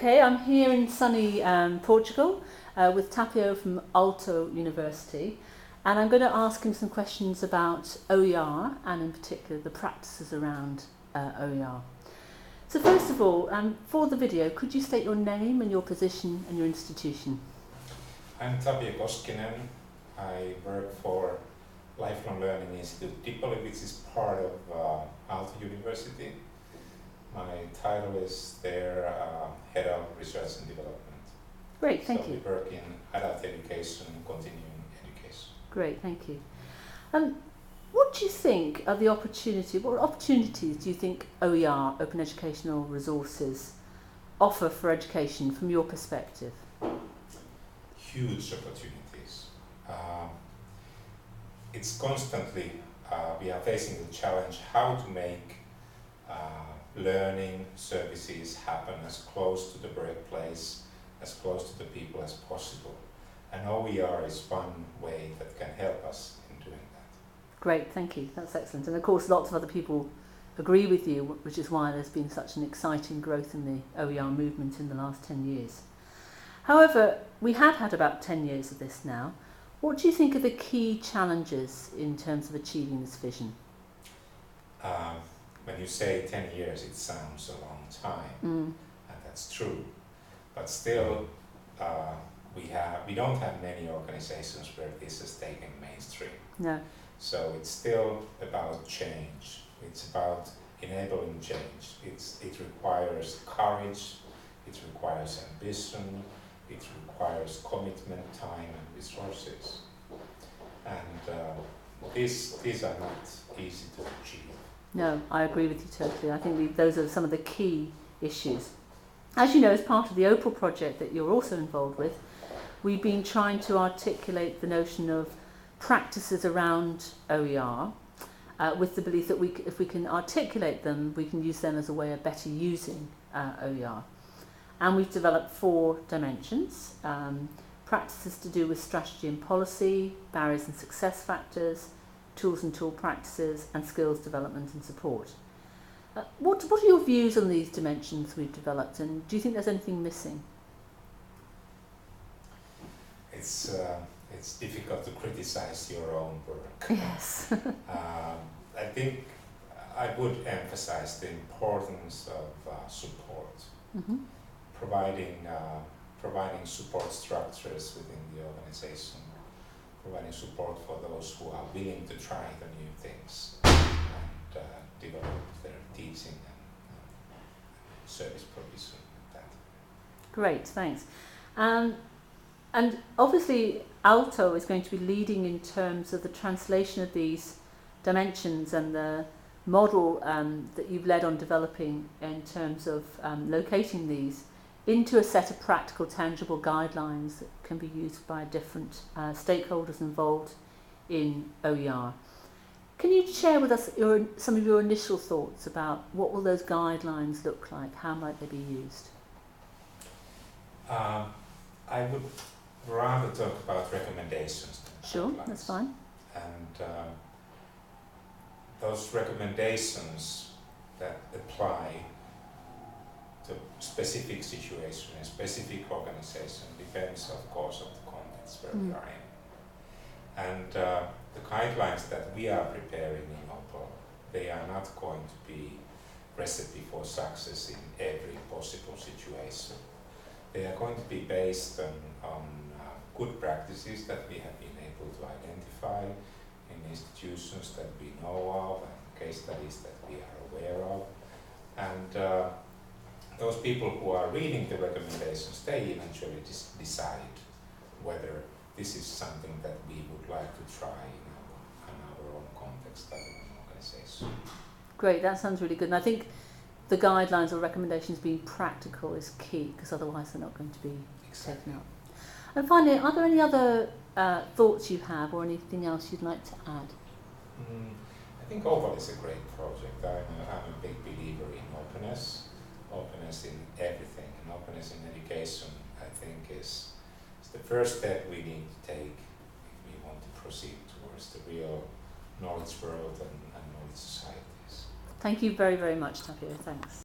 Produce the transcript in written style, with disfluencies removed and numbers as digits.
Okay, I'm here in sunny Portugal with Tapio from Aalto University, and I'm going to ask him some questions about OER and in particular the practices around OER. So first of all, for the video, could you state your name and your position and your institution? I'm Tapio Koskinen. I work for Lifelong Learning Institute Tapio, which is part of Aalto University. My title is their Head of Research and Development. Great, thank you. So we work in adult education and continuing education. Great, thank you. What do you think are the what opportunities do you think OER, Open Educational Resources, offer for education from your perspective? Huge opportunities. It's constantly, we are facing the challenge how to make learning services happen as close to the workplace, as close to the people as possible. And OER is one way that can help us in doing that. Great, thank you. That's excellent. And of course, lots of other people agree with you, which is why there's been such an exciting growth in the OER movement in the last 10 years. However, we have had about 10 years of this now. What do you think are the key challenges in terms of achieving this vision? When you say 10 years, it sounds a long time, and that's true. But still, we don't have many organizations where this is taken mainstream. No. So it's still about change. It's about enabling change. It requires courage, it requires ambition, it requires commitment, time and resources. And these are not easy to achieve. No, I agree with you totally. I think those are some of the key issues. As you know, as part of the OPAL project that you're also involved with, we've been trying to articulate the notion of practices around OER with the belief that if we can articulate them, we can use them as a way of better using OER. And we've developed 4 dimensions, practices to do with strategy and policy, barriers and success factors, tools and tool practices, and skills development and support. What are your views on these dimensions we've developed, and do you think there's anything missing? It's difficult to criticize your own work. Yes. I think I would emphasize the importance of support. Mm-hmm. Providing support structures within the organization, providing support for those who are willing to try the new things and develop their teaching and service provision. Great, thanks. And obviously Aalto is going to be leading in terms of the translation of these dimensions and the model that you've led on developing in terms of locating these into a set of practical, tangible guidelines that can be used by different stakeholders involved in OER. Can you share with us some of your initial thoughts about what will those guidelines look like? How might they be used? I would rather talk about recommendations. Sure, guidelines. that's fine. And those recommendations that apply to specific situation and specific organization depends, of course, on the context where we are in. And the guidelines that we are preparing in OPAL, they are not going to be recipe for success in every possible situation. They are going to be based on good practices that we have been able to identify in institutions that we know of and case studies that we are aware of. And those people who are reading the recommendations, they eventually decide whether this is something that we would like to try in our own context as an organization. Great, that sounds really good. And I think the guidelines or recommendations being practical is key, because otherwise they're not going to be taken up. And finally, are there any other thoughts you have or anything else you'd like to add? I think OPAL is a great project. I'm a big believer in openness in everything, and openness in education, I think, is the first step we need to take if we want to proceed towards the real knowledge world and knowledge societies. Thank you very, very much, Tapio. Thanks.